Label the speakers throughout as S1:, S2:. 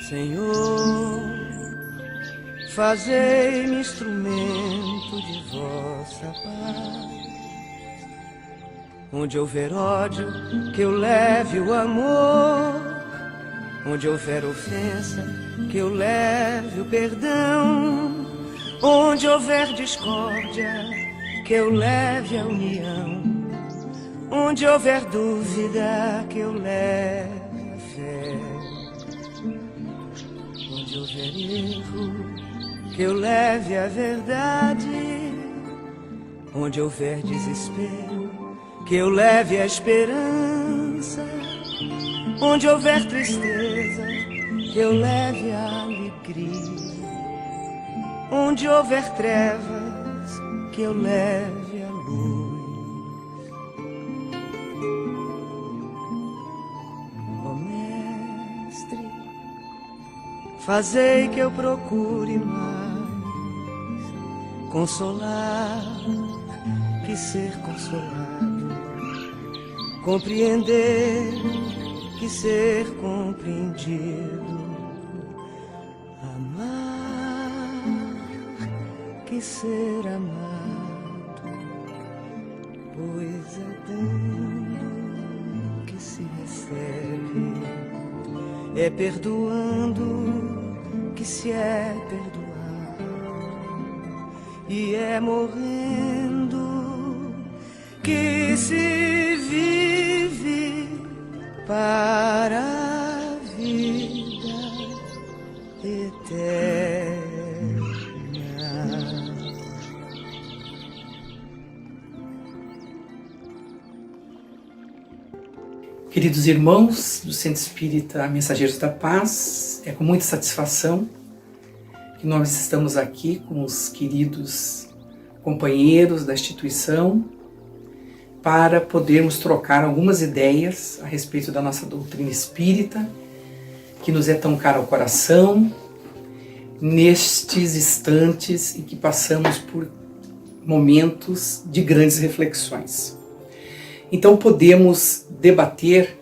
S1: Senhor, fazei-me instrumento de vossa paz. Onde houver ódio, que eu leve o amor. Onde houver ofensa, que eu leve o perdão. Onde houver discórdia, que eu leve a união. Onde houver dúvida, que eu leve a fé. Onde houver erro, que eu leve a verdade. Onde houver desespero, que eu leve a esperança. Onde houver tristeza, que eu leve a alegria. Onde houver trevas, que eu leve a luz. Ó Mestre, fazei que eu procure mais consolar que ser consolado, compreender que ser compreendido, amar que ser amado, pois é dando que se recebe, é perdoando que se é perdoado, e é morrendo que se vive para a vida eterna.
S2: Queridos irmãos do Centro Espírita Mensageiros da Paz, é com muita satisfação que nós estamos aqui com os queridos companheiros da instituição para podermos trocar algumas ideias a respeito da nossa doutrina espírita, que nos é tão cara ao coração, nestes instantes em que passamos por momentos de grandes reflexões. Então podemos debater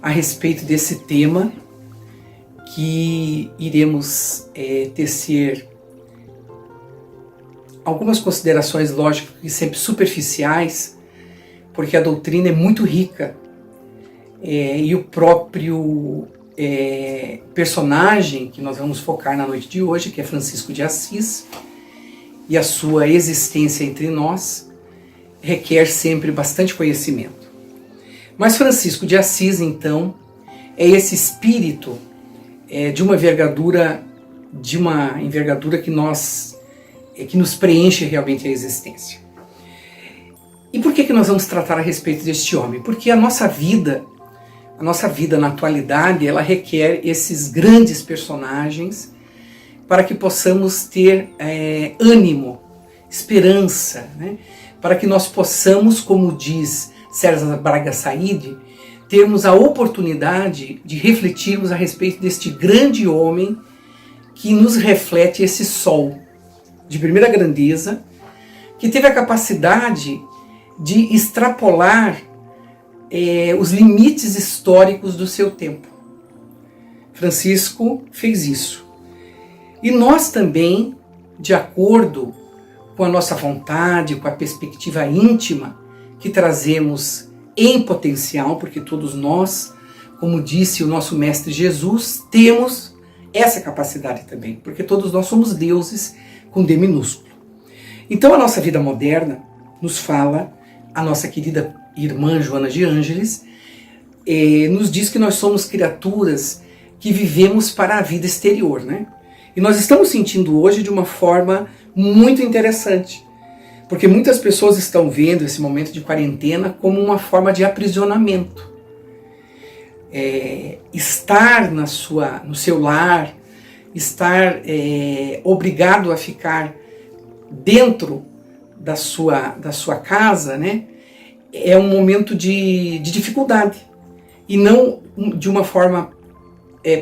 S2: a respeito desse tema que iremos tecer algumas considerações, lógico, que sempre superficiais, porque a doutrina é muito rica e o próprio personagem que nós vamos focar na noite de hoje, que é Francisco de Assis, e a sua existência entre nós, requer sempre bastante conhecimento. Mas Francisco de Assis, então, é esse espírito de uma envergadura que nos preenche realmente a existência. E por que nós vamos tratar a respeito deste homem? Porque a nossa vida na atualidade, ela requer esses grandes personagens para que possamos ter ânimo, esperança, né? Para que nós possamos, como diz César Braga Said, termos a oportunidade de refletirmos a respeito deste grande homem que nos reflete esse sol de primeira grandeza, que teve a capacidade de extrapolar os limites históricos do seu tempo. Francisco fez isso. E nós também, de acordo com a nossa vontade, com a perspectiva íntima que trazemos em potencial, porque todos nós, como disse o nosso Mestre Jesus, temos essa capacidade também, porque todos nós somos deuses com D minúsculo. Então a nossa vida moderna nos fala, a nossa querida irmã Joana de Ângeles, nos diz que nós somos criaturas que vivemos para a vida exterior, né? E nós estamos sentindo hoje de uma forma muito interessante, porque muitas pessoas estão vendo esse momento de quarentena como uma forma de aprisionamento. Estar no seu lar, estar obrigado a ficar dentro da sua casa, né? É um momento de dificuldade, e não de uma forma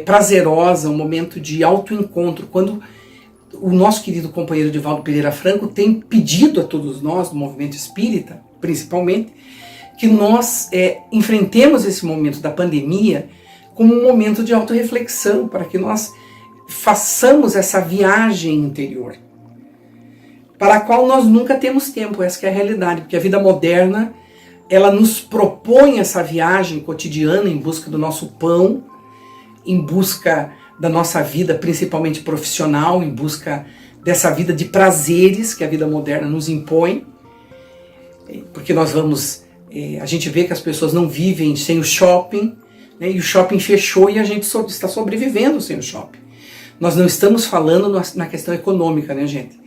S2: prazerosa, um momento de autoencontro, quando o nosso querido companheiro Divaldo Pereira Franco tem pedido a todos nós, do movimento espírita, principalmente, que nós enfrentemos esse momento da pandemia como um momento de autorreflexão, para que nós façamos essa viagem interior, para a qual nós nunca temos tempo. Essa que é a realidade, porque a vida moderna, ela nos propõe essa viagem cotidiana em busca do nosso pão, em busca da nossa vida, principalmente profissional, em busca dessa vida de prazeres que a vida moderna nos impõe, porque nós vamos, a gente vê que as pessoas não vivem sem o shopping, né, e o shopping fechou e a gente está sobrevivendo sem o shopping. Nós não estamos falando na questão econômica, né, gente?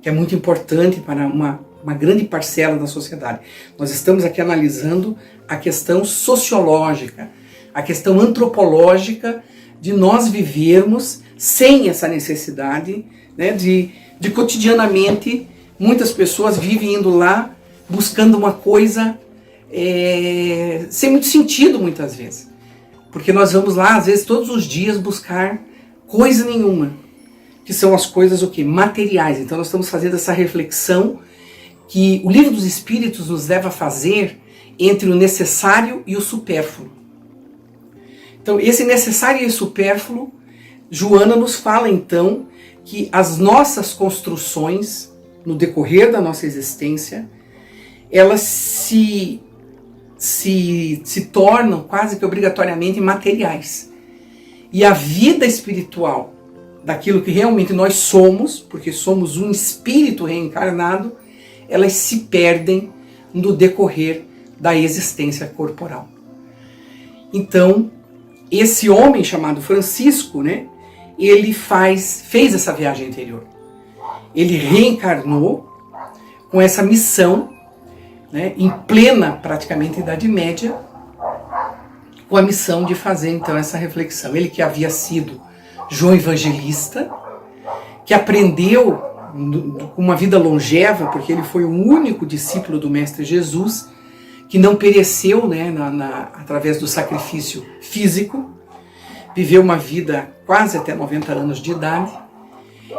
S2: Que é muito importante para uma grande parcela da sociedade. Nós estamos aqui analisando a questão sociológica, a questão antropológica de nós vivermos sem essa necessidade, né, de cotidianamente muitas pessoas vivem indo lá buscando uma coisa sem muito sentido muitas vezes. Porque nós vamos lá, às vezes, todos os dias buscar coisa nenhuma, que são as coisas o quê? Materiais. Então nós estamos fazendo essa reflexão que o Livro dos Espíritos nos leva a fazer entre o necessário e o supérfluo. Então esse necessário e supérfluo, Joana nos fala então que as nossas construções, no decorrer da nossa existência, elas se tornam quase que obrigatoriamente materiais. E a vida espiritual, daquilo que realmente nós somos, porque somos um espírito reencarnado, elas se perdem no decorrer da existência corporal. Então, esse homem chamado Francisco, né, ele fez essa viagem interior. Ele reencarnou com essa missão, né, em plena, praticamente, Idade Média, com a missão de fazer, então, essa reflexão. Ele que havia sido João Evangelista, que aprendeu com uma vida longeva, porque ele foi o único discípulo do Mestre Jesus, que não pereceu, né, através do sacrifício físico, viveu uma vida quase até 90 anos de idade,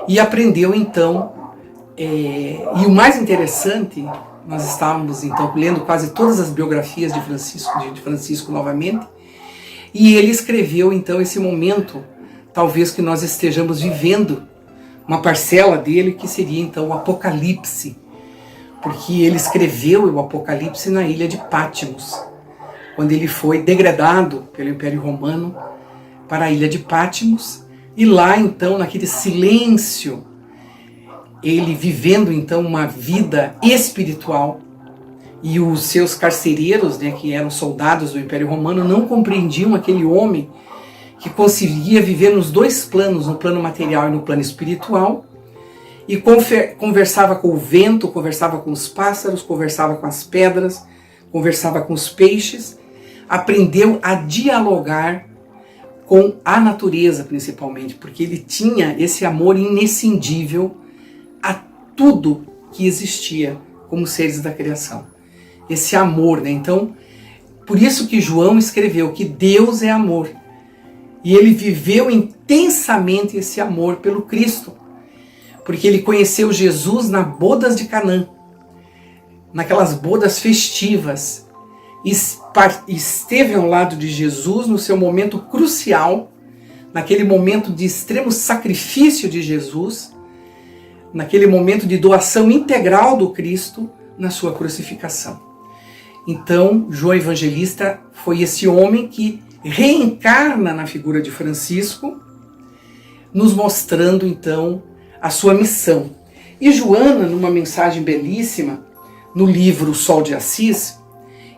S2: e aprendeu então, e o mais interessante, nós estávamos então lendo quase todas as biografias de Francisco novamente, e ele escreveu então esse momento, talvez que nós estejamos vivendo, uma parcela dele que seria então o Apocalipse, porque ele escreveu o Apocalipse na ilha de Patmos, quando ele foi degradado pelo Império Romano para a ilha de Patmos, e lá então, naquele silêncio, ele vivendo então uma vida espiritual, e os seus carcereiros, né, que eram soldados do Império Romano, não compreendiam aquele homem que conseguia viver nos dois planos, no plano material e no plano espiritual, e conversava com o vento, conversava com os pássaros, conversava com as pedras, conversava com os peixes, aprendeu a dialogar com a natureza principalmente, porque ele tinha esse amor inescindível a tudo que existia como seres da criação. Esse amor, né? Então, por isso que João escreveu que Deus é amor. E ele viveu intensamente esse amor pelo Cristo, porque ele conheceu Jesus nas bodas de Canaã, naquelas bodas festivas, esteve ao lado de Jesus no seu momento crucial, naquele momento de extremo sacrifício de Jesus, naquele momento de doação integral do Cristo na sua crucificação. Então, João Evangelista foi esse homem que reencarna na figura de Francisco, nos mostrando então a sua missão. E Joana, numa mensagem belíssima, no livro Sol de Assis,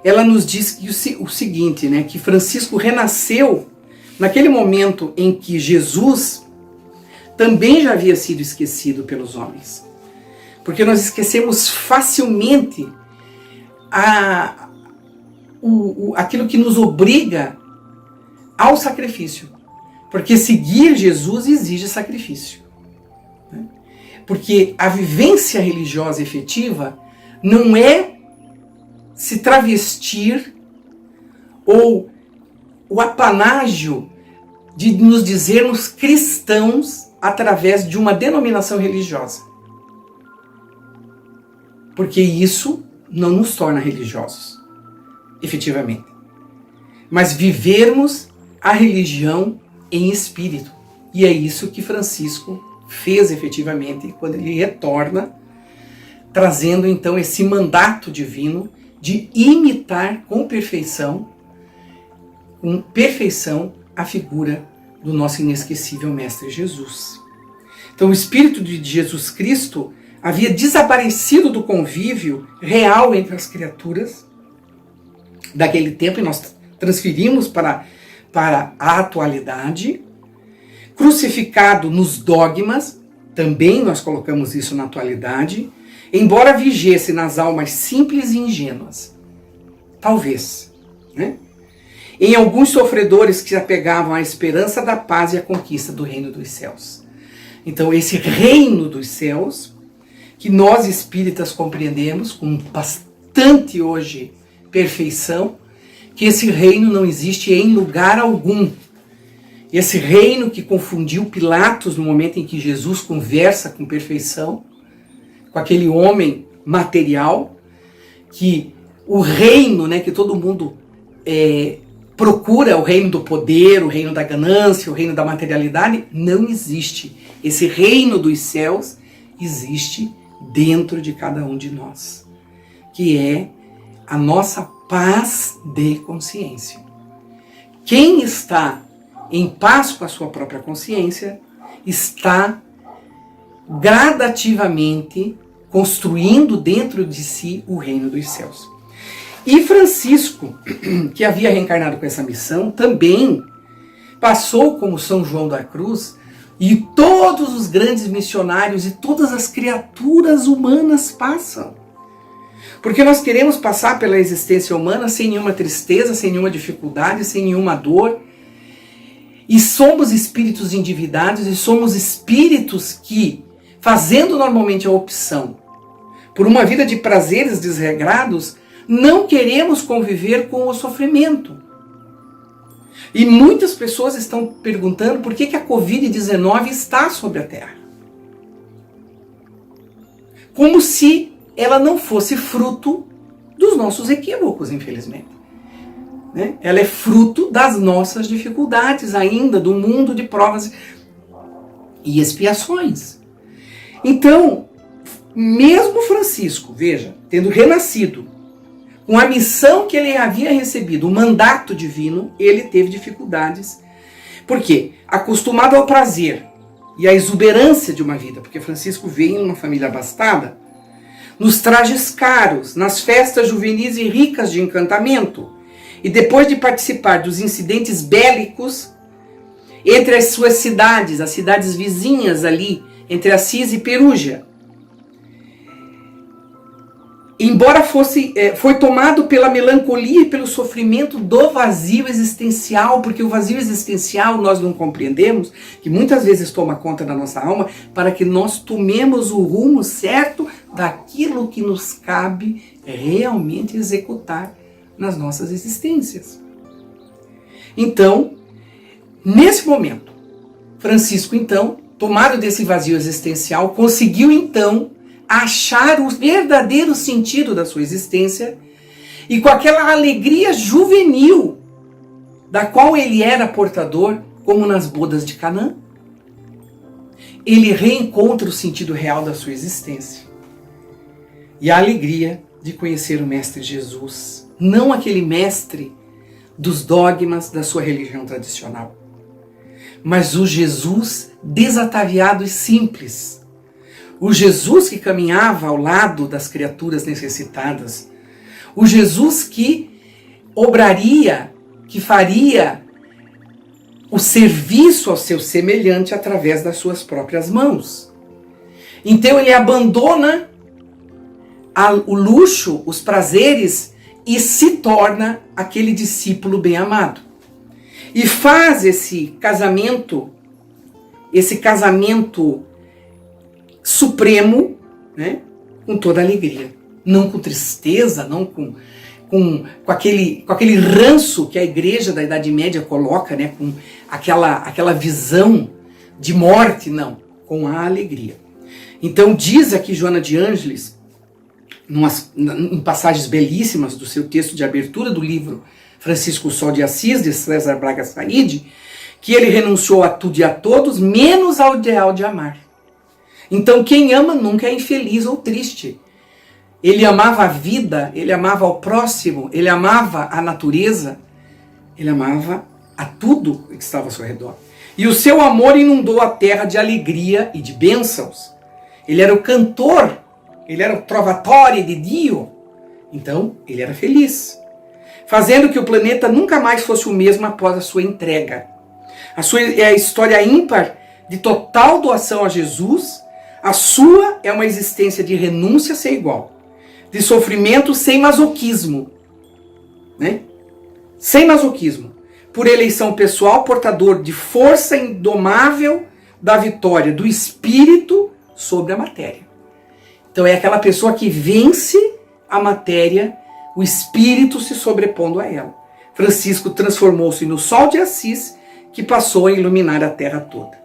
S2: ela nos diz que o seguinte, né, que Francisco renasceu naquele momento em que Jesus também já havia sido esquecido pelos homens. Porque nós esquecemos facilmente aquilo que nos obriga ao sacrifício. Porque seguir Jesus exige sacrifício. Né? Porque a vivência religiosa efetiva não é se travestir ou o apanágio de nos dizermos cristãos através de uma denominação religiosa. Porque isso não nos torna religiosos. efetivamente, mas vivermos a religião em espírito. E é isso que Francisco fez efetivamente quando ele retorna, trazendo então esse mandato divino de imitar com perfeição a figura do nosso inesquecível Mestre Jesus. Então o Espírito de Jesus Cristo havia desaparecido do convívio real entre as criaturas daquele tempo, e nós transferimos para a atualidade. Crucificado nos dogmas, também nós colocamos isso na atualidade, embora vigesse nas almas simples e ingênuas. Talvez, né? Em alguns sofredores que se apegavam à esperança da paz e à conquista do reino dos céus. Então esse reino dos céus, que nós espíritas compreendemos com bastante hoje perfeição, que esse reino não existe em lugar algum. Esse reino que confundiu Pilatos no momento em que Jesus conversa com perfeição, com aquele homem material, que o reino, né, que todo mundo procura, o reino do poder, o reino da ganância, o reino da materialidade, não existe. Esse reino dos céus existe dentro de cada um de nós, que é a nossa paz de consciência. Quem está em paz com a sua própria consciência está gradativamente construindo dentro de si o reino dos céus. E Francisco, que havia reencarnado com essa missão, também passou como São João da Cruz e todos os grandes missionários e todas as criaturas humanas passam. Porque nós queremos passar pela existência humana sem nenhuma tristeza, sem nenhuma dificuldade, sem nenhuma dor. E somos espíritos endividados e somos espíritos que, fazendo normalmente a opção por uma vida de prazeres desregrados, não queremos conviver com o sofrimento. E muitas pessoas estão perguntando por que a Covid-19 está sobre a Terra. Como se ela não fosse fruto dos nossos equívocos, infelizmente. Né? Ela é fruto das nossas dificuldades ainda, do mundo de provas e expiações. Então, mesmo Francisco, veja, tendo renascido, com a missão que ele havia recebido, o mandato divino, ele teve dificuldades. Por quê? Acostumado ao prazer e à exuberância de uma vida, porque Francisco veio em uma família abastada, nos trajes caros, nas festas juvenis e ricas de encantamento, e depois de participar dos incidentes bélicos entre as suas cidades, as cidades vizinhas ali, entre Assis e Perugia, embora foi tomado pela melancolia e pelo sofrimento do vazio existencial, porque o vazio existencial nós não compreendemos, que muitas vezes toma conta da nossa alma, para que nós tomemos o rumo certo daquilo que nos cabe realmente executar nas nossas existências. Então, nesse momento, Francisco, então, tomado desse vazio existencial, conseguiu, então, achar o verdadeiro sentido da sua existência e com aquela alegria juvenil da qual ele era portador, como nas bodas de Canaã, ele reencontra o sentido real da sua existência e a alegria de conhecer o Mestre Jesus, não aquele mestre dos dogmas da sua religião tradicional, mas o Jesus desataviado e simples, o Jesus que caminhava ao lado das criaturas necessitadas, o Jesus que obraria, que faria o serviço ao seu semelhante através das suas próprias mãos. Então ele abandona o luxo, os prazeres e se torna aquele discípulo bem-amado. E faz esse casamento supremo, né, com toda alegria, não com tristeza, não com aquele ranço que a igreja da Idade Média coloca, né, com aquela visão de morte, não, com a alegria. Então diz aqui Joana de Ângeles, em passagens belíssimas do seu texto de abertura do livro Francisco Sol de Assis, de César Braga Said, que ele renunciou a tudo e a todos, menos ao ideal de amar. Então quem ama nunca é infeliz ou triste. Ele amava a vida, ele amava o próximo, ele amava a natureza, ele amava a tudo que estava ao seu redor. E o seu amor inundou a terra de alegria e de bênçãos. Ele era o cantor, ele era o trovatore de Dio. Então, ele era feliz, fazendo que o planeta nunca mais fosse o mesmo após a sua entrega. A sua é a história ímpar de total doação a Jesus. A sua é uma existência de renúncia sem igual, de sofrimento sem masoquismo, né? Sem masoquismo, por eleição pessoal, portador de força indomável da vitória do espírito sobre a matéria. Então é aquela pessoa que vence a matéria, o espírito se sobrepondo a ela. Francisco transformou-se no Sol de Assis, que passou a iluminar a terra toda.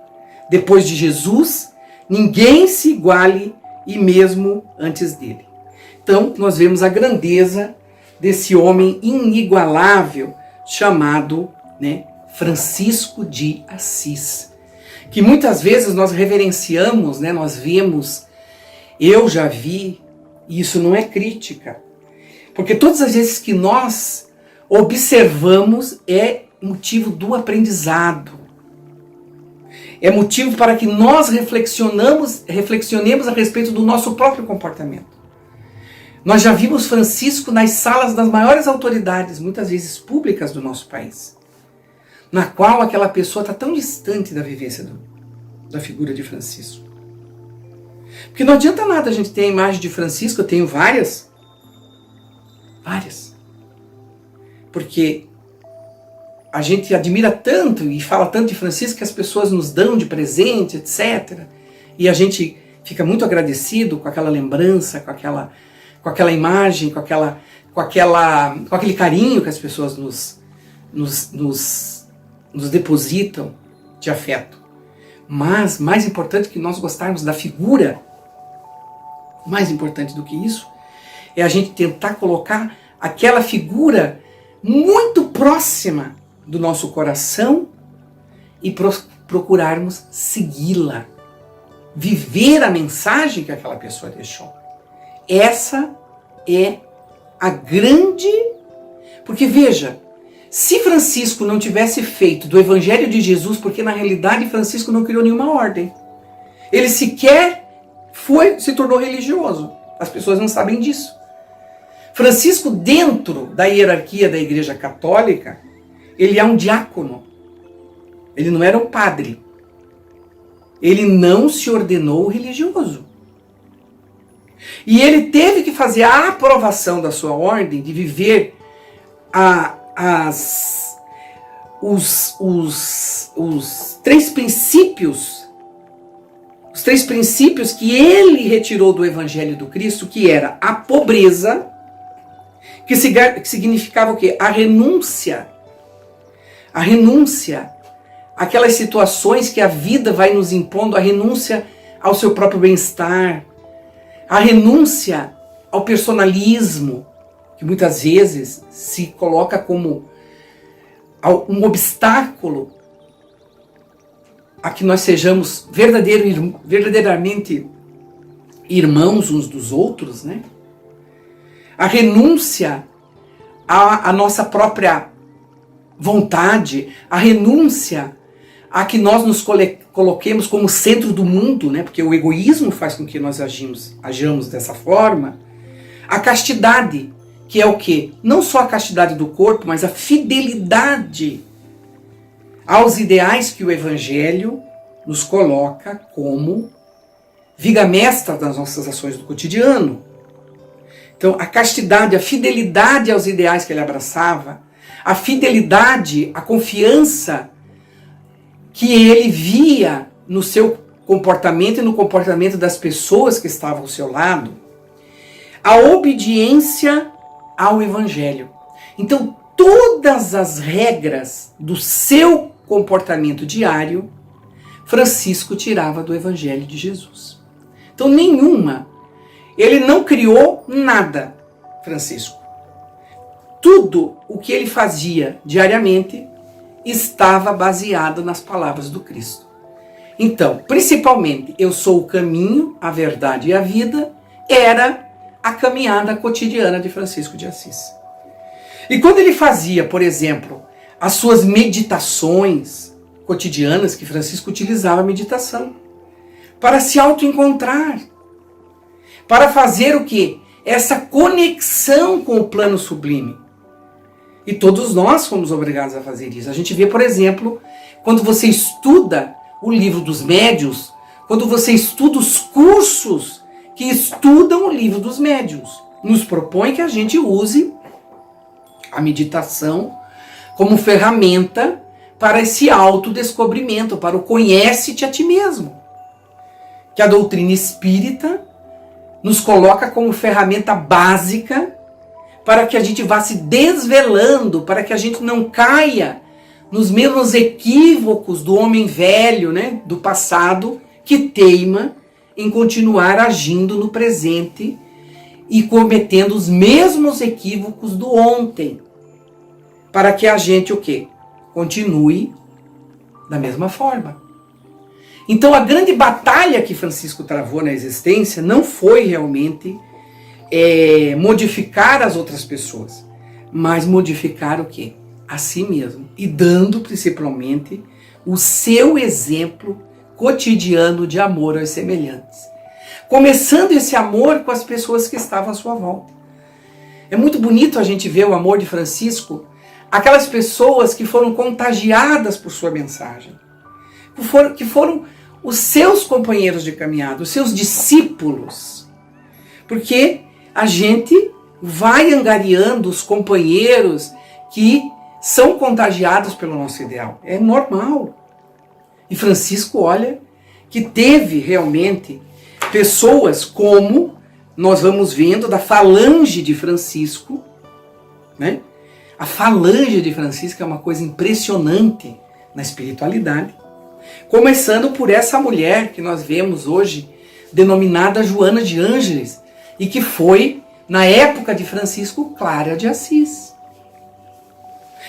S2: Depois de Jesus, ninguém se iguale, e mesmo antes dele. Então, nós vemos a grandeza desse homem inigualável chamado, né, Francisco de Assis. Que muitas vezes nós reverenciamos, né, nós vemos, eu já vi, e isso não é crítica. Porque todas as vezes que nós observamos é motivo do aprendizado. É motivo para que nós reflexionemos a respeito do nosso próprio comportamento. Nós já vimos Francisco nas salas das maiores autoridades, muitas vezes públicas do nosso país, na qual aquela pessoa está tão distante da vivência da figura de Francisco. Porque não adianta nada a gente ter a imagem de Francisco, eu tenho várias. Porque a gente admira tanto e fala tanto de Francisco que as pessoas nos dão de presente, etc. E a gente fica muito agradecido com aquela lembrança, com aquela imagem, com aquele carinho que as pessoas nos depositam de afeto. Mas, mais importante que nós gostarmos da figura, mais importante do que isso, é a gente tentar colocar aquela figura muito próxima do nosso coração e procurarmos segui-la, viver a mensagem que aquela pessoa deixou. Essa é a grande... Porque veja, se Francisco não tivesse feito do Evangelho de Jesus, porque na realidade Francisco não criou nenhuma ordem, ele sequer se tornou religioso. As pessoas não sabem disso. Francisco, dentro da hierarquia da Igreja Católica, ele é um diácono. Ele não era um padre. Ele não se ordenou religioso. E ele teve que fazer a aprovação da sua ordem de viver os três princípios. Os três princípios que ele retirou do Evangelho do Cristo, que era a pobreza, que significava o quê? A renúncia, aquelas situações que a vida vai nos impondo, a renúncia ao seu próprio bem-estar, a renúncia ao personalismo, que muitas vezes se coloca como um obstáculo a que nós sejamos verdadeiramente irmãos uns dos outros, né? A renúncia à nossa própria vontade, a renúncia a que nós nos coloquemos como centro do mundo, né? Porque o egoísmo faz com que nós ajamos dessa forma. A castidade, que é o quê? Não só a castidade do corpo, mas a fidelidade aos ideais que o Evangelho nos coloca como viga mestra das nossas ações do cotidiano. Então, a castidade, a fidelidade aos ideais que ele abraçava, a fidelidade, a confiança que ele via no seu comportamento e no comportamento das pessoas que estavam ao seu lado, a obediência ao Evangelho. Então, todas as regras do seu comportamento diário, Francisco tirava do Evangelho de Jesus. Então, nenhuma. Ele não criou nada, Francisco. Tudo o que ele fazia diariamente estava baseado nas palavras do Cristo. Então, principalmente, eu sou o caminho, a verdade e a vida, era a caminhada cotidiana de Francisco de Assis. E quando ele fazia, por exemplo, as suas meditações cotidianas, que Francisco utilizava a meditação, para se autoencontrar, para fazer o quê? Essa conexão com o plano sublime. E todos nós fomos obrigados a fazer isso. A gente vê, por exemplo, quando você estuda o livro dos médiuns, quando você estuda os cursos que estudam o livro dos médiuns, nos propõe que a gente use a meditação como ferramenta para esse autodescobrimento, para o conhece-te a ti mesmo. Que a doutrina espírita nos coloca como ferramenta básica para que a gente vá se desvelando, para que a gente não caia nos mesmos equívocos do homem velho, né, do passado, que teima em continuar agindo no presente e cometendo os mesmos equívocos do ontem, para que a gente o quê? Continue da mesma forma. Então a grande batalha que Francisco travou na existência não foi realmente modificar as outras pessoas, mas modificar o quê? A si mesmo, e dando principalmente o seu exemplo cotidiano de amor aos semelhantes. Começando esse amor com as pessoas que estavam à sua volta. É muito bonito a gente ver o amor de Francisco, aquelas pessoas que foram contagiadas por sua mensagem, que foram os seus companheiros de caminhada, os seus discípulos. Porque a gente vai angariando os companheiros que são contagiados pelo nosso ideal. É normal. E Francisco, olha, que teve realmente pessoas como nós vamos vendo da falange de Francisco, né? A falange de Francisco é uma coisa impressionante na espiritualidade. Começando por essa mulher que nós vemos hoje, denominada Joana de Ângeles, e que foi, na época de Francisco, Clara de Assis.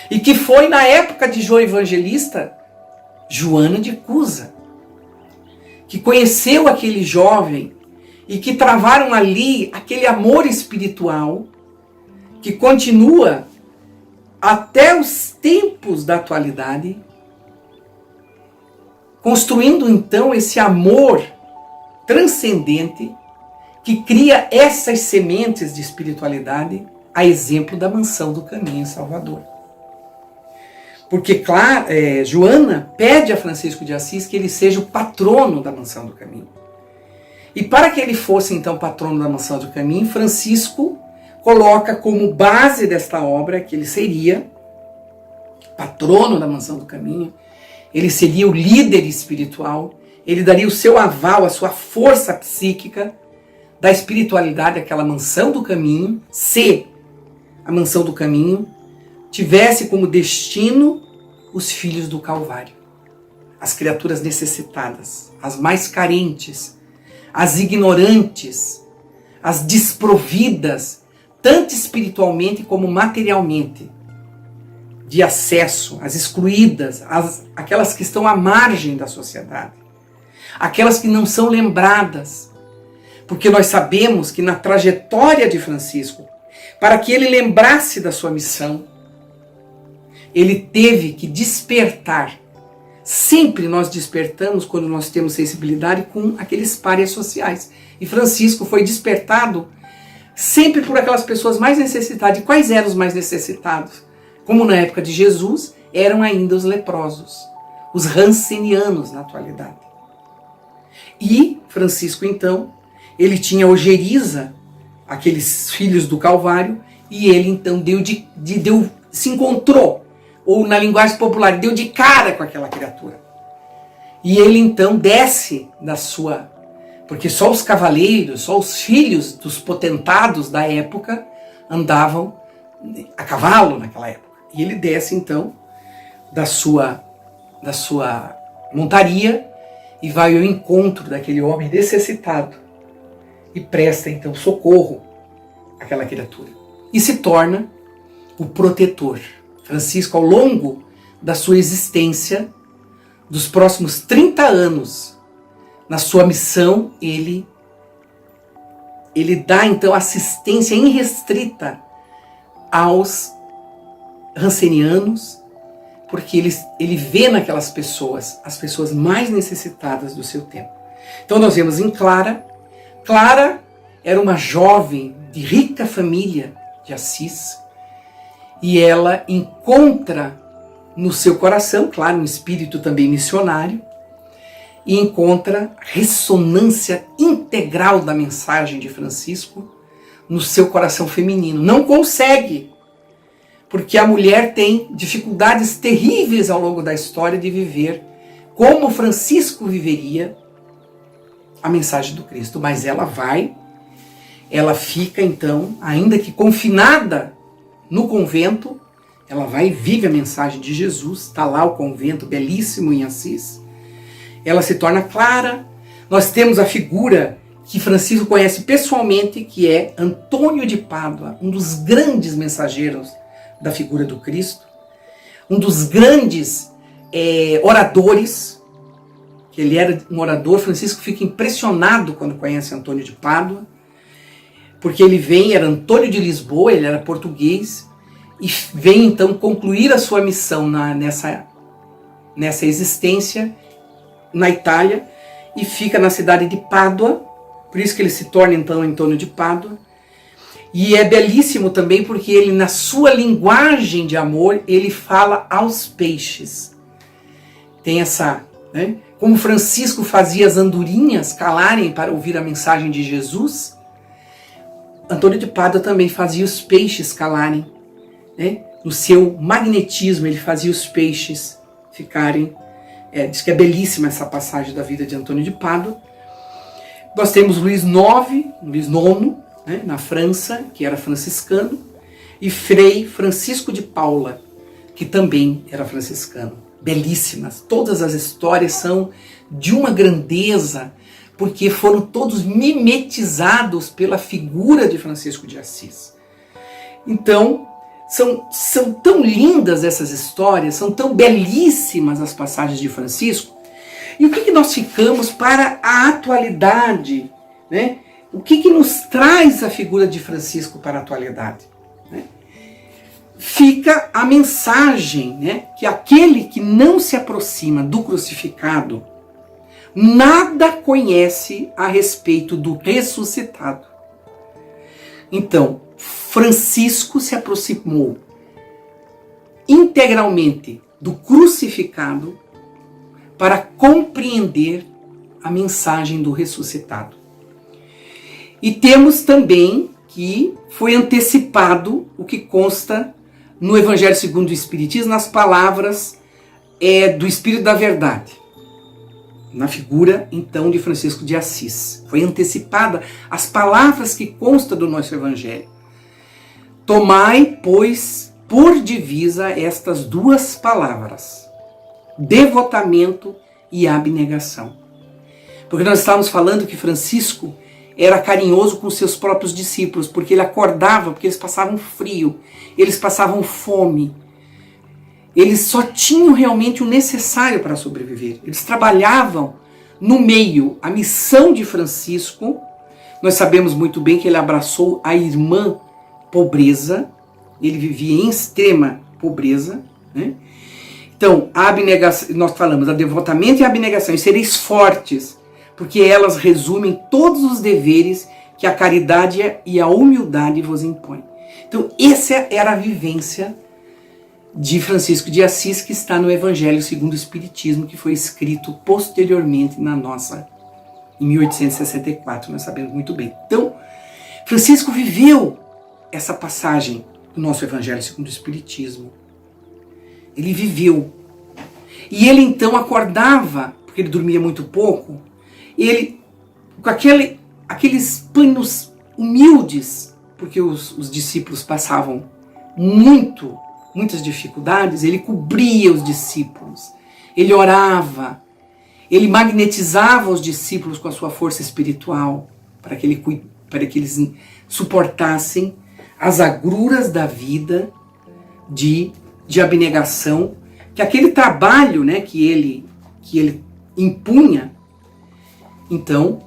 S2: E que foi, na época de João Evangelista, Joana de Cusa, que conheceu aquele jovem e que travaram ali aquele amor espiritual que continua até os tempos da atualidade, construindo então esse amor transcendente que cria essas sementes de espiritualidade, a exemplo da Mansão do Caminho em Salvador. Porque Joana pede a Francisco de Assis que ele seja o patrono da Mansão do Caminho. E para que ele fosse então patrono da Mansão do Caminho, Francisco coloca como base desta obra que ele seria patrono da Mansão do Caminho, ele seria o líder espiritual, ele daria o seu aval, a sua força psíquica da espiritualidade, aquela Mansão do Caminho, se a Mansão do Caminho tivesse como destino os filhos do Calvário, as criaturas necessitadas, as mais carentes, as ignorantes, as desprovidas, tanto espiritualmente como materialmente, de acesso, as excluídas, aquelas que estão à margem da sociedade, aquelas que não são lembradas, porque nós sabemos que na trajetória de Francisco, para que ele lembrasse da sua missão, ele teve que despertar. Sempre nós despertamos quando nós temos sensibilidade com aqueles párias sociais. E Francisco foi despertado sempre por aquelas pessoas mais necessitadas. E quais eram os mais necessitados? Como na época de Jesus, eram ainda os leprosos, os rancenianos na atualidade. E Francisco, então, ele tinha ojeriza, aqueles filhos do Calvário, e ele então se encontrou, ou na linguagem popular, deu de cara com aquela criatura. E ele então desce da sua... Porque só os cavaleiros, só os filhos dos potentados da época andavam a cavalo naquela época. E ele desce então da sua montaria e vai ao encontro daquele homem necessitado. e presta então socorro àquela criatura. E se torna o protetor. Francisco, ao longo da sua existência, dos próximos 30 anos, na sua missão, ele dá então assistência irrestrita aos rancenianos, porque ele vê naquelas pessoas as pessoas mais necessitadas do seu tempo. Então nós vemos em Clara. Clara era uma jovem de rica família de Assis, e ela encontra no seu coração, claro, um espírito também missionário, e encontra ressonância integral da mensagem de Francisco no seu coração feminino. Não consegue, porque a mulher tem dificuldades terríveis ao longo da história de viver como Francisco viveria a mensagem do Cristo. Mas ela fica então, ainda que confinada no convento, ela vai e vive a mensagem de Jesus. Está lá o convento belíssimo em Assis. Ela se torna Clara. Nós temos a figura que Francisco conhece pessoalmente, que é Antônio de Pádua, um dos grandes mensageiros da figura do Cristo, um dos grandes oradores, que ele era um orador. Francisco fica impressionado quando conhece Antônio de Pádua, porque ele era Antônio de Lisboa, ele era português, e vem então concluir a sua missão nessa existência na Itália, e fica na cidade de Pádua. Por isso que ele se torna então Antônio de Pádua. E é belíssimo também porque ele, na sua linguagem de amor, ele fala aos peixes. Tem essa, né? Como Francisco fazia as andorinhas calarem para ouvir a mensagem de Jesus, Antônio de Pádua também fazia os peixes calarem, né? No seu magnetismo ele fazia os peixes ficarem. Diz que é belíssima essa passagem da vida de Antônio de Pádua. Nós temos Luís IX, né, na França, que era franciscano, e Frei Francisco de Paula, que também era franciscano. Belíssimas. Todas as histórias são de uma grandeza, porque foram todos mimetizados pela figura de Francisco de Assis. Então, são tão lindas essas histórias, são tão belíssimas as passagens de Francisco. E o que nós ficamos para a atualidade, né? O que nos traz a figura de Francisco para a atualidade, né? Fica a mensagem, né? Que aquele que não se aproxima do crucificado nada conhece a respeito do ressuscitado. Então, Francisco se aproximou integralmente do crucificado para compreender a mensagem do ressuscitado. E temos também que foi antecipado o que consta no Evangelho segundo o Espiritismo, nas palavras do Espírito da Verdade, na figura então de Francisco de Assis. Foi antecipada as palavras que constam do nosso Evangelho. Tomai, pois, por divisa estas duas palavras: devotamento e abnegação. Porque nós estávamos falando que Francisco era carinhoso com seus próprios discípulos, porque ele acordava, porque eles passavam frio, eles passavam fome. Eles só tinham realmente o necessário para sobreviver. Eles trabalhavam no meio. A missão de Francisco, nós sabemos muito bem que ele abraçou a irmã pobreza, ele vivia em extrema pobreza, né? Então, a abnegação, nós falamos, a devotamento e a abnegação, e sereis fortes, porque elas resumem todos os deveres que a caridade e a humildade vos impõem. Então, essa era a vivência de Francisco de Assis, que está no Evangelho segundo o Espiritismo, que foi escrito posteriormente em 1864, nós sabemos muito bem. Então, Francisco viveu essa passagem do nosso Evangelho segundo o Espiritismo. Ele viveu. E ele então acordava, porque ele dormia muito pouco, ele com aqueles panos humildes, porque os discípulos passavam muitas dificuldades, ele cobria os discípulos, ele orava, ele magnetizava os discípulos com a sua força espiritual, para que eles suportassem as agruras da vida de abnegação, que aquele trabalho, né, que ele impunha, então,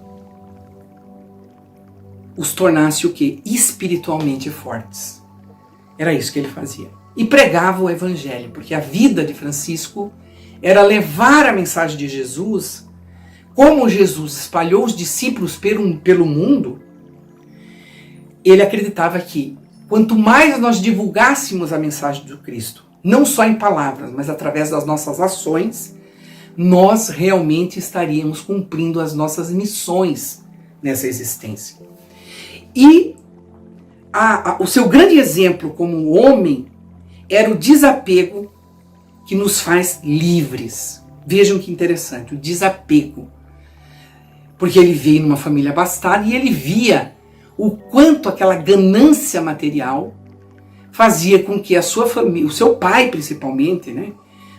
S2: os tornasse o quê? Espiritualmente fortes. Era isso que ele fazia. E pregava o evangelho, porque a vida de Francisco era levar a mensagem de Jesus. Como Jesus espalhou os discípulos pelo mundo, ele acreditava que quanto mais nós divulgássemos a mensagem do Cristo, não só em palavras, mas através das nossas ações, nós realmente estaríamos cumprindo as nossas missões nessa existência. E o seu grande exemplo como homem era o desapego que nos faz livres. Vejam que interessante, o desapego. Porque ele veio numa família abastada e ele via o quanto aquela ganância material fazia com que a sua família, o seu pai principalmente, né?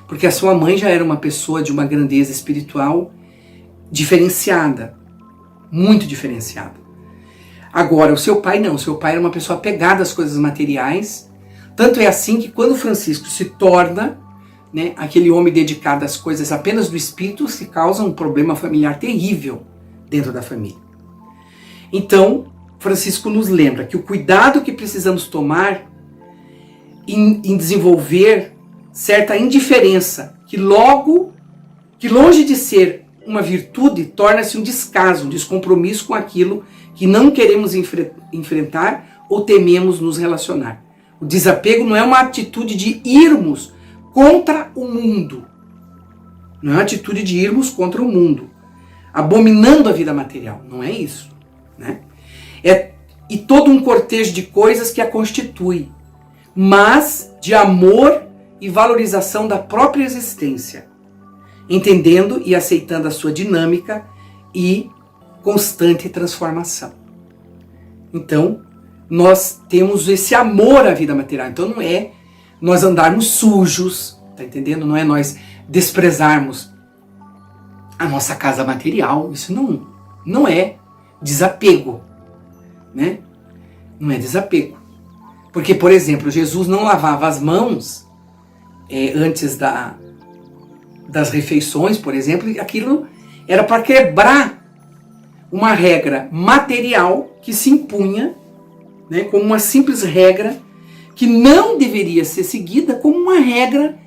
S2: Porque a sua mãe já era uma pessoa de uma grandeza espiritual diferenciada, muito diferenciada. Agora, o seu pai não, o seu pai era uma pessoa apegada às coisas materiais, tanto é assim que quando Francisco se torna, né, aquele homem dedicado às coisas apenas do espírito, se causa um problema familiar terrível dentro da família. Então, Francisco nos lembra que o cuidado que precisamos tomar em desenvolver certa indiferença, que longe de ser uma virtude, torna-se um descaso, um descompromisso com aquilo que não queremos enfrentar ou tememos nos relacionar. O desapego não é uma atitude de irmos contra o mundo. Não é uma atitude de irmos contra o mundo, abominando a vida material. Não é isso, né? E todo um cortejo de coisas que a constitui, mas de amor e valorização da própria existência, entendendo e aceitando a sua dinâmica e constante transformação. Então, nós temos esse amor à vida material. Então não é nós andarmos sujos, tá entendendo? Não é nós desprezarmos a nossa casa material. Isso não é desapego, né? Não é desapego. Porque, por exemplo, Jesus não lavava as mãos antes das refeições, por exemplo, aquilo era para quebrar uma regra material que se impunha, né, como uma simples regra que não deveria ser seguida como uma regra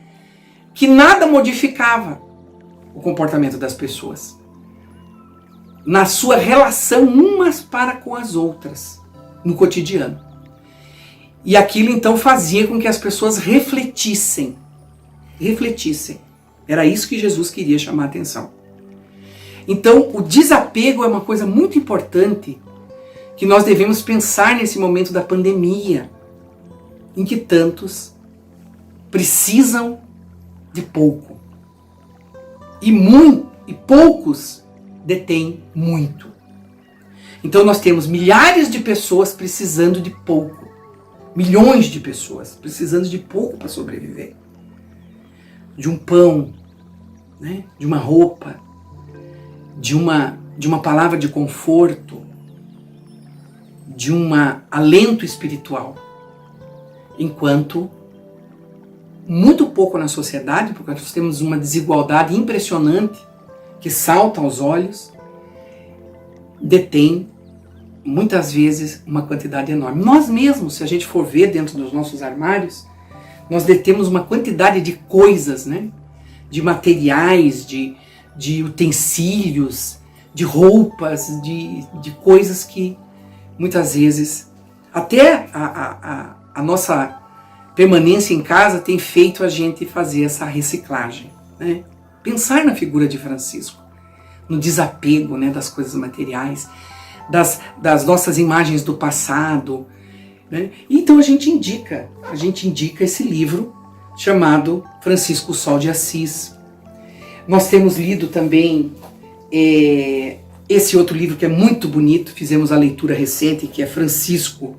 S2: que nada modificava o comportamento das pessoas na sua relação umas para com as outras no cotidiano. E aquilo então fazia com que as pessoas refletissem. Era isso que Jesus queria chamar a atenção. Então, o desapego é uma coisa muito importante que nós devemos pensar nesse momento da pandemia, em que tantos precisam de pouco. E poucos detêm muito. Então nós temos milhares de pessoas precisando de pouco. Milhões de pessoas precisando de pouco para sobreviver. De um pão, né? De uma roupa, de uma palavra de conforto, de um alento espiritual. Enquanto muito pouco na sociedade, porque nós temos uma desigualdade impressionante que salta aos olhos, detém muitas vezes uma quantidade enorme. Nós mesmos, se a gente for ver dentro dos nossos armários, nós detemos uma quantidade de coisas, né? De materiais, de utensílios, de roupas, de coisas que muitas vezes, até a nossa permanência em casa tem feito a gente fazer essa reciclagem, né? Pensar na figura de Francisco, no desapego, né, das coisas materiais, das nossas imagens do passado, né? Então a gente indica esse livro chamado Francisco Sol de Assis. Nós temos lido também esse outro livro que é muito bonito, fizemos a leitura recente, que é Francisco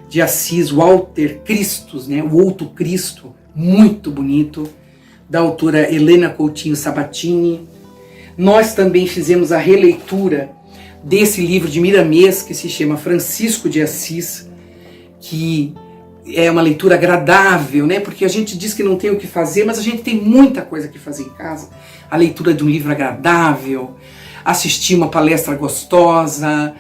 S2: de Assis, o Alter Christus, né? O Outro Cristo, muito bonito, da autora Helena Coutinho Sabatini. Nós também fizemos a releitura desse livro de Miramês, que se chama Francisco de Assis, que é uma leitura agradável, né? Porque a gente diz que não tem o que fazer, mas a gente tem muita coisa que fazer em casa. A leitura de um livro agradável, assistir uma palestra gostosa,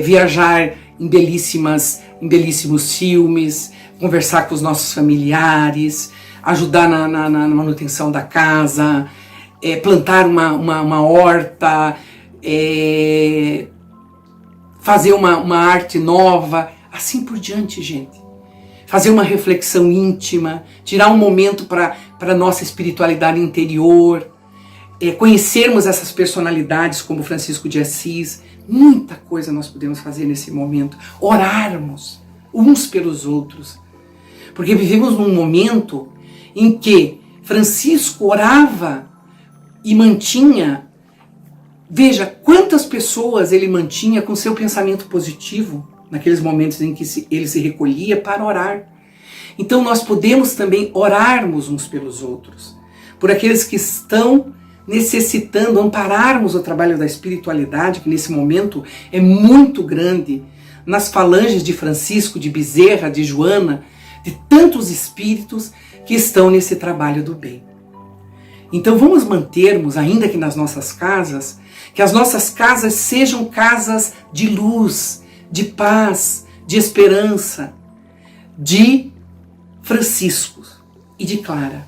S2: viajar em belíssimos filmes, conversar com os nossos familiares, ajudar na manutenção da casa, plantar uma horta, fazer uma arte nova, assim por diante, gente. Fazer uma reflexão íntima, tirar um momento para a nossa espiritualidade interior, conhecermos essas personalidades como Francisco de Assis. Muita coisa nós podemos fazer nesse momento. Orarmos uns pelos outros. Porque vivemos num momento em que Francisco orava e mantinha, veja quantas pessoas ele mantinha com seu pensamento positivo, naqueles momentos em que ele se recolhia para orar. Então nós podemos também orarmos uns pelos outros, por aqueles que estão necessitando, ampararmos o trabalho da espiritualidade, que nesse momento é muito grande, nas falanges de Francisco, de Bezerra, de Joana, de tantos espíritos que estão nesse trabalho do bem. Então vamos mantermos, ainda que nas nossas casas, que as nossas casas sejam casas de luz, de paz, de esperança, de Francisco e de Clara.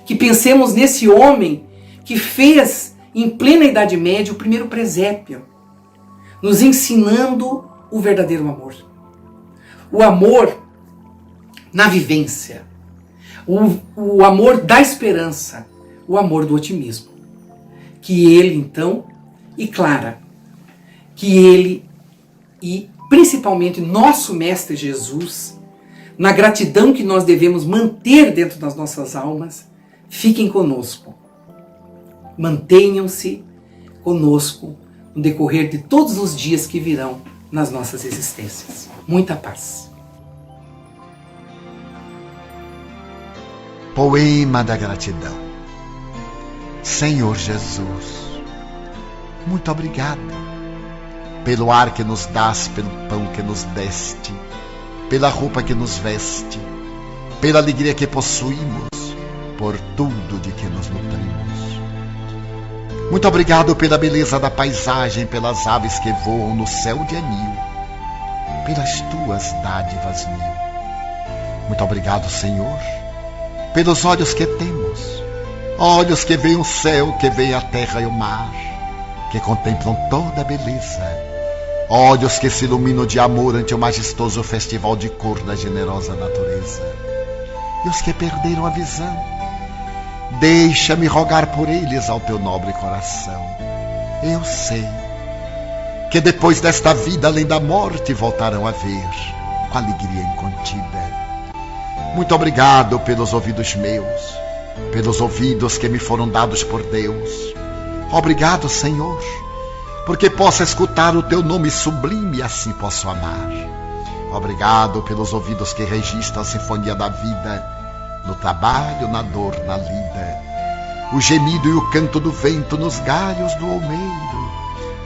S2: Que pensemos nesse homem que fez, em plena Idade Média, o primeiro presépio, nos ensinando o verdadeiro amor. O amor na vivência, o amor da esperança, o amor do otimismo. Que ele, então, e Clara, que ele e principalmente nosso Mestre Jesus, na gratidão que nós devemos manter dentro das nossas almas, fiquem conosco. Mantenham-se conosco no decorrer de todos os dias que virão nas nossas existências. Muita paz.
S3: Poema da gratidão. Senhor Jesus, muito obrigado pelo ar que nos dás, pelo pão que nos deste, pela roupa que nos veste, pela alegria que possuímos, por tudo de que nos nutrimos. Muito obrigado pela beleza da paisagem, pelas aves que voam no céu de anil, pelas tuas dádivas mil. Muito obrigado, Senhor, pelos olhos que temos, olhos que veem o céu, que veem a terra e o mar, que contemplam toda a beleza, olhos que se iluminam de amor ante o majestoso festival de cor da generosa natureza. E os que perderam a visão, deixa-me rogar por eles ao teu nobre coração. Eu sei que depois desta vida, além da morte, voltarão a ver com alegria incontida. Muito obrigado pelos ouvidos meus, pelos ouvidos que me foram dados por Deus. Obrigado, Senhor, porque posso escutar o teu nome sublime e assim posso amar. Obrigado pelos ouvidos que registram a sinfonia da vida, no trabalho, na dor, na lida, o gemido e o canto do vento nos galhos do olmeiro,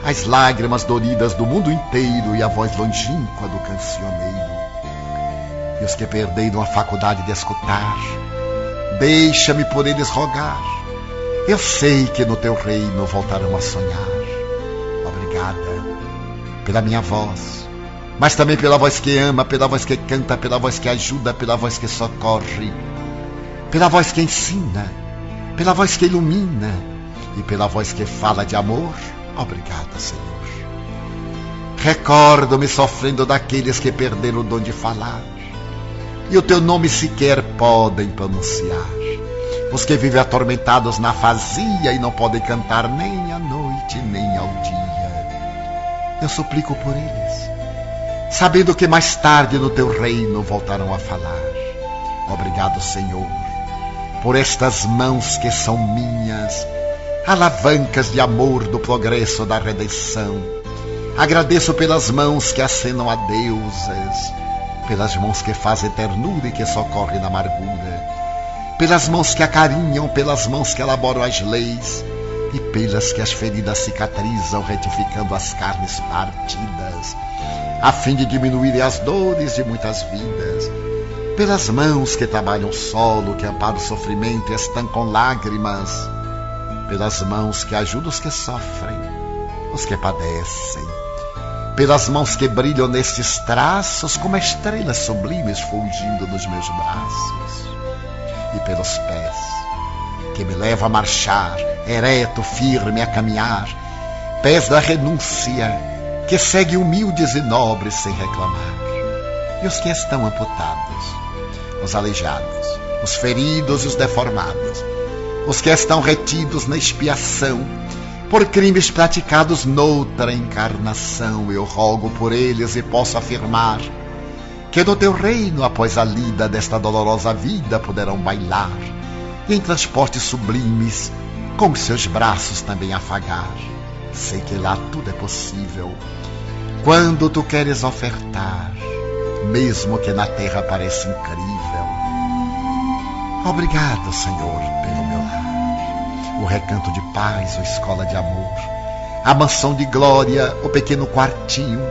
S3: as lágrimas doridas do mundo inteiro e a voz longínqua do cancioneiro. E os que perderam a faculdade de escutar, deixa-me por eles rogar. Eu sei que no teu reino voltarão a sonhar. Obrigada pela minha voz, mas também pela voz que ama, pela voz que canta, pela voz que ajuda, pela voz que socorre, pela voz que ensina, pela voz que ilumina e pela voz que fala de amor. Obrigada, Senhor. Recordo-me sofrendo daqueles que perderam o dom de falar e o teu nome sequer podem pronunciar. Os que vivem atormentados na afasia e não podem cantar nem à noite nem ao dia. Eu suplico por eles, sabendo que mais tarde no teu reino voltarão a falar. Obrigado, Senhor, por estas mãos que são minhas, alavancas de amor do progresso da redenção. Agradeço pelas mãos que acenam a deusas, pelas mãos que fazem ternura e que socorrem na amargura, pelas mãos que acarinham, pelas mãos que elaboram as leis, e pelas que as feridas cicatrizam, retificando as carnes partidas, a fim de diminuírem as dores de muitas vidas, pelas mãos que trabalham o solo, que amparam o sofrimento e estancam lágrimas, pelas mãos que ajudam os que sofrem, os que padecem, pelas mãos que brilham nestes traços como estrelas sublimes fulgindo nos meus braços, e pelos pés que me levam a marchar, ereto, firme, a caminhar, pés da renúncia que seguem humildes e nobres sem reclamar, e os que estão amputados, os aleijados, os feridos e os deformados, os que estão retidos na expiação por crimes praticados noutra encarnação. Eu rogo por eles e posso afirmar que no teu reino, após a lida desta dolorosa vida, poderão bailar e em transportes sublimes com os seus braços também afagar. Sei que lá tudo é possível quando tu queres ofertar, mesmo que na terra pareça incrível. Obrigado, Senhor, pelo meu lar, o recanto de paz, a escola de amor, a mansão de glória, o pequeno quartinho,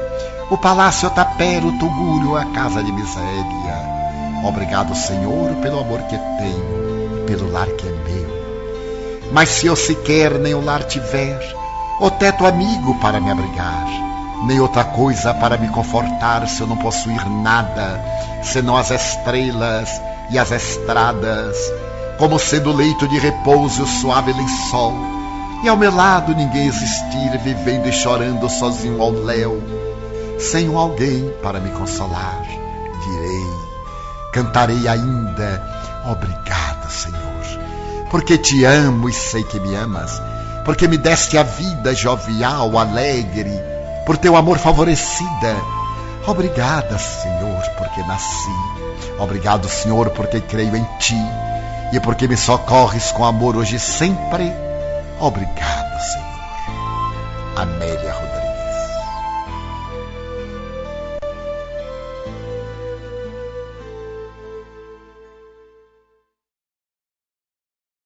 S3: o palácio, o tapera, o tugúrio, a casa de miséria. Obrigado, Senhor, pelo amor que tenho, pelo lar que é meu. Mas se eu sequer nem o lar tiver, o teto amigo para me abrigar, nem outra coisa para me confortar, se eu não possuir nada, senão as estrelas e as estradas, como sendo leito de repouso e o suave lençol, e ao meu lado ninguém existir, vivendo e chorando sozinho ao léu, sem um alguém para me consolar, direi, cantarei ainda, obrigado, Senhor, porque te amo e sei que me amas, porque me deste a vida jovial, alegre, por teu amor favorecida. Obrigada, Senhor, porque nasci. Obrigado, Senhor, porque creio em ti e porque me socorres com amor hoje e sempre. Obrigado, Senhor. Amélia